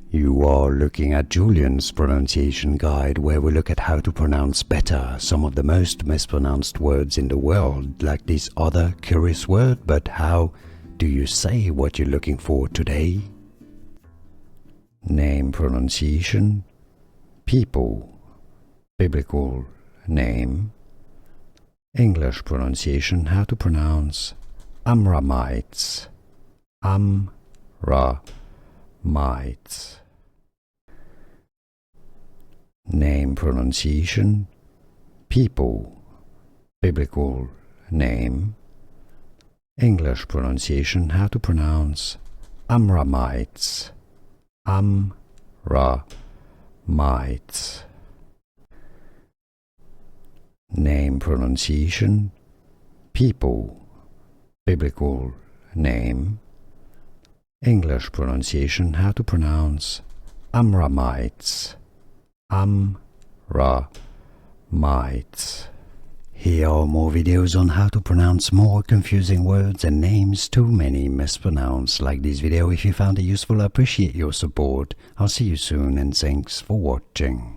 You are looking at Julian's pronunciation guide, where we look at how to pronounce better some of the most mispronounced words in the world, like this other curious word. But how do you say what you're looking for today? Name pronunciation, people, biblical name, English pronunciation, how to pronounce Amramites, Amramites. Name pronunciation, people, biblical name, English pronunciation, how to pronounce Amramites, Amramites. Name pronunciation, people, biblical name, English pronunciation, how to pronounce Amramites, Amramites. Here are more videos on how to pronounce more confusing words and names too many mispronounced. Like this video if you found it useful. I appreciate your support. I'll see you soon and thanks for watching.